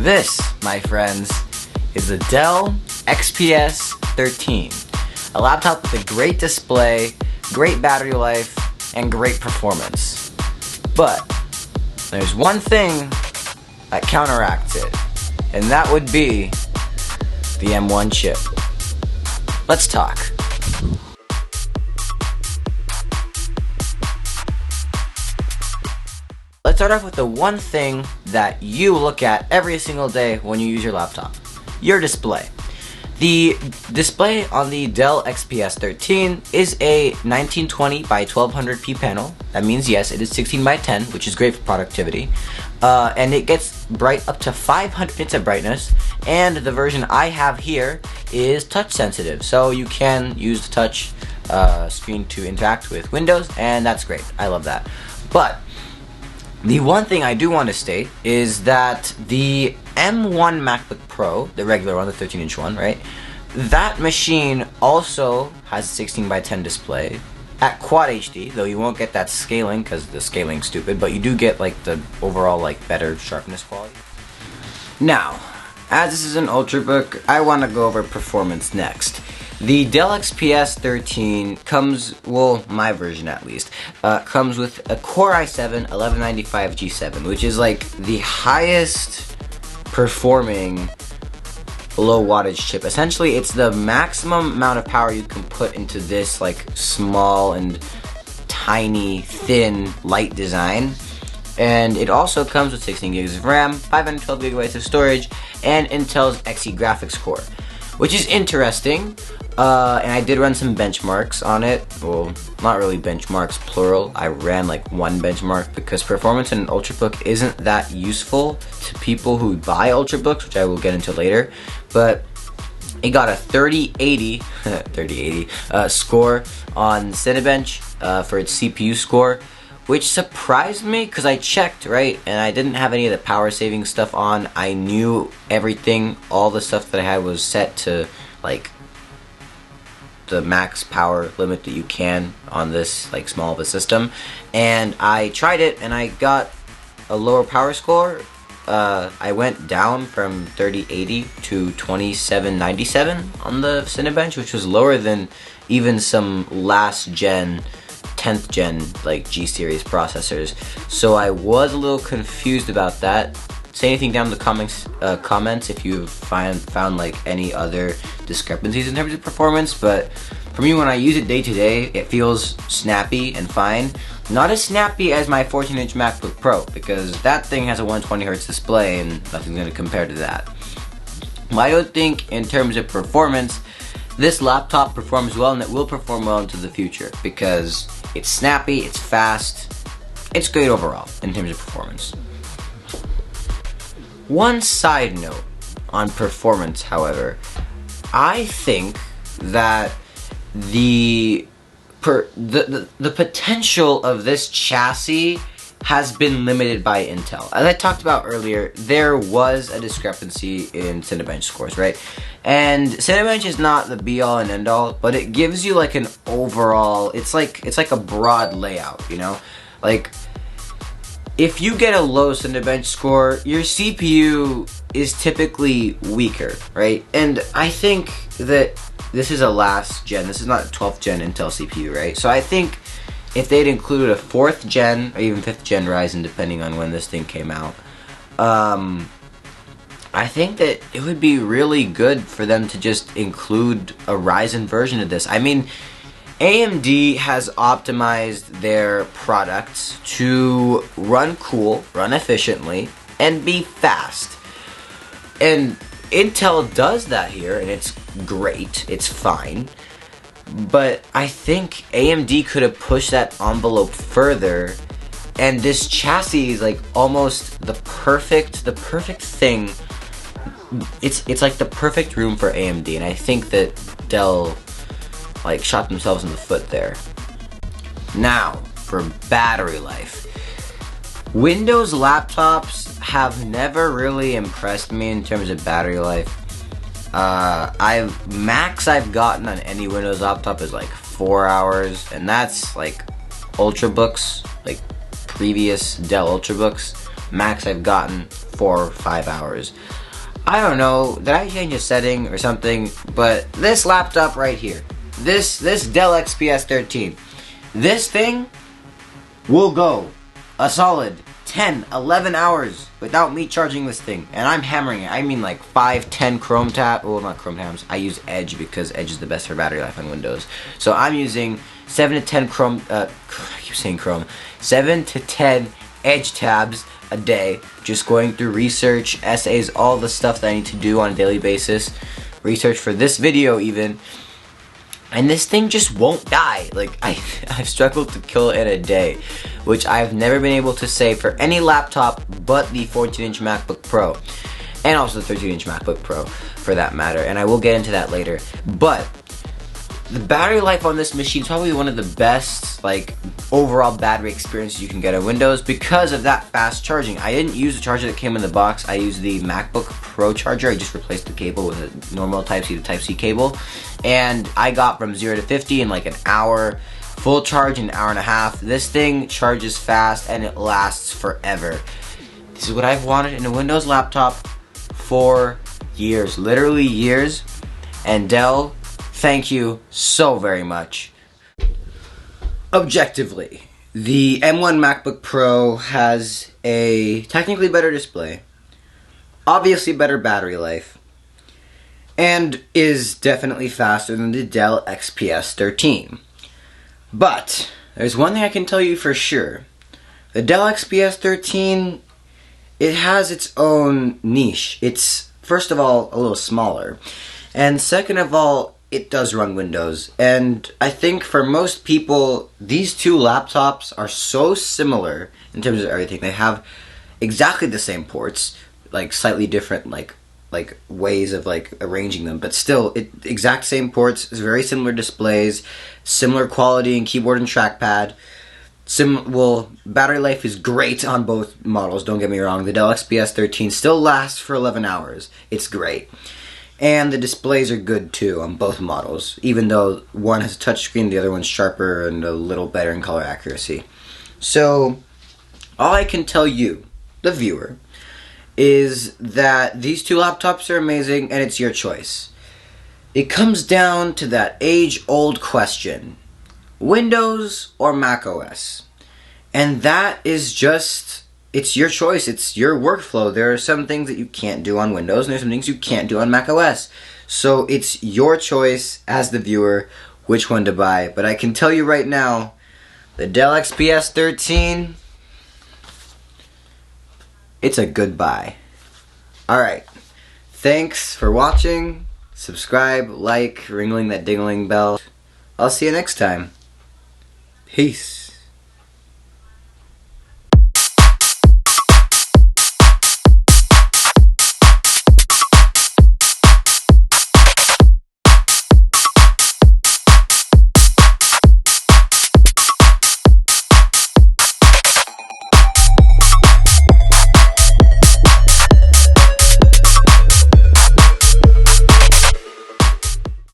This, my friends, is the Dell XPS 13. A laptop with a great display, great battery life, and great performance. But there's one thing that counteracts it, and that would be the M1 chip. Let's talk. Let's start off with the one thing that you look at every single day when you use your laptop. Your display. The display on the Dell XPS 13 is a 1920 by 1200p panel. That means yes, it is 16 by 10, which is great for productivity. And it gets bright up to 500 nits of brightness. And the version I have here is touch sensitive, so you can use the touch screen to interact with Windows, and that's great. I love that. But the one thing I do want to state is that the M1 MacBook Pro, the regular one, the 13-inch one, right? That machine also has a 16 by 10 display at Quad HD, though you won't get that scaling because the scaling's stupid, but you do get like the overall like better sharpness quality. Now, as this is an Ultrabook, I want to go over performance next. The Dell XPS 13 comes, well, my version at least, comes with a Core i7 1195G7, which is like the highest performing low wattage chip. Essentially, it's the maximum amount of power you can put into this like small and tiny, thin, light design. And it also comes with 16 gigs of RAM, 512 gigabytes of storage, and Intel's Xe graphics core, which is interesting. And I did run some benchmarks on it. Well, not really benchmarks, plural. I ran like one benchmark because performance in an Ultrabook isn't that useful to people who buy Ultrabooks, which I will get into later. But it got a 3080 score on Cinebench for its CPU score, which surprised me because I checked, right, and I didn't have any of the power saving stuff on. I knew everything, all the stuff that I had was set to like the max power limit that you can on this like small of a system, and I tried it and I got a lower power score. I went down from 3080 to 2797 on the Cinebench, which was lower than even some last gen 10th gen like G series processors. So I was a little confused about that. Say anything down in the comments if you found like any other discrepancies in terms of performance. But for me, when I use it day to day, it feels snappy and fine. Not as snappy as my 14-inch MacBook Pro, because that thing has a 120Hz display and nothing's going to compare to that. I don't think in terms of performance this laptop performs well, and it will perform well into the future because it's snappy, it's fast, it's great overall in terms of performance. One side note on performance, however, I think that the potential of this chassis has been limited by Intel. As I talked about earlier, there was a discrepancy in Cinebench scores, right? And Cinebench is not the be-all and end-all, but it gives you like an overall, it's like a broad layout, you know? Like, if you get a low Cinebench score, your CPU is typically weaker, right? And I think that this is a last gen, this is not a 12th gen Intel CPU, right? So I think if they'd included a 4th gen or even 5th gen Ryzen, depending on when this thing came out, I think that it would be really good for them to just include a Ryzen version of this. I mean, AMD has optimized their products to run cool, run efficiently, and be fast. And Intel does that here, and it's great, it's fine. But I think AMD could have pushed that envelope further, and this chassis is like almost the perfect thing. It's like the perfect room for AMD, and I think that Dell like shot themselves in the foot there. Now, for battery life. Windows laptops have never really impressed me in terms of battery life. Max I've gotten on any Windows laptop is like 4 hours, and that's like Ultrabooks, like previous Dell Ultrabooks. Max I've gotten 4 or 5 hours. I don't know, did I change a setting or something? But this laptop right here, this Dell XPS 13, this thing will go a solid 10, 11 hours without me charging this thing. And I'm hammering it. I mean like 5, 10 Chrome tab, well not Chrome tabs, I use Edge because Edge is the best for battery life on Windows. So I'm using 7 to 10 I keep saying Chrome, 7 to 10 Edge tabs a day, just going through research, essays, all the stuff that I need to do on a daily basis, research for this video even, and this thing just won't die. Like, I've struggled to kill it in a day, which I've never been able to say for any laptop but the 14-inch MacBook Pro, and also the 13-inch MacBook Pro for that matter, and I will get into that later. But the battery life on this machine is probably one of the best, like, overall battery experiences you can get on Windows because of that fast charging. I didn't use the charger that came in the box. I used the MacBook Pro charger. I just replaced the cable with a normal Type-C to Type-C cable. And I got from 0 to 50 in like an hour. Full charge in an hour and a half. This thing charges fast and it lasts forever. This is what I've wanted in a Windows laptop for years. Literally years. And Dell, thank you so very much. Objectively, the M1 MacBook Pro has a technically better display, obviously better battery life, and is definitely faster than the Dell XPS 13. But there's one thing I can tell you for sure. The Dell XPS 13, it has its own niche. It's, first of all, a little smaller, and second of all, it does run Windows. And I think for most people, these two laptops are so similar in terms of everything. They have exactly the same ports, like slightly different like ways of like arranging them, but still exact same ports, very similar displays, similar quality in keyboard and trackpad. Well, battery life is great on both models, don't get me wrong. The Dell XPS 13 still lasts for 11 hours. It's great. And the displays are good too on both models, even though one has a touchscreen, the other one's sharper and a little better in color accuracy. So, all I can tell you, the viewer, is that these two laptops are amazing and it's your choice. It comes down to that age-old question, Windows or Mac OS? And that is just, it's your choice, it's your workflow. There are some things that you can't do on Windows, and there's some things you can't do on Mac OS. So it's your choice as the viewer which one to buy. But I can tell you right now, the Dell XPS 13, it's a good buy. Alright, thanks for watching. Subscribe, like, ringling that dingling bell. I'll see you next time. Peace.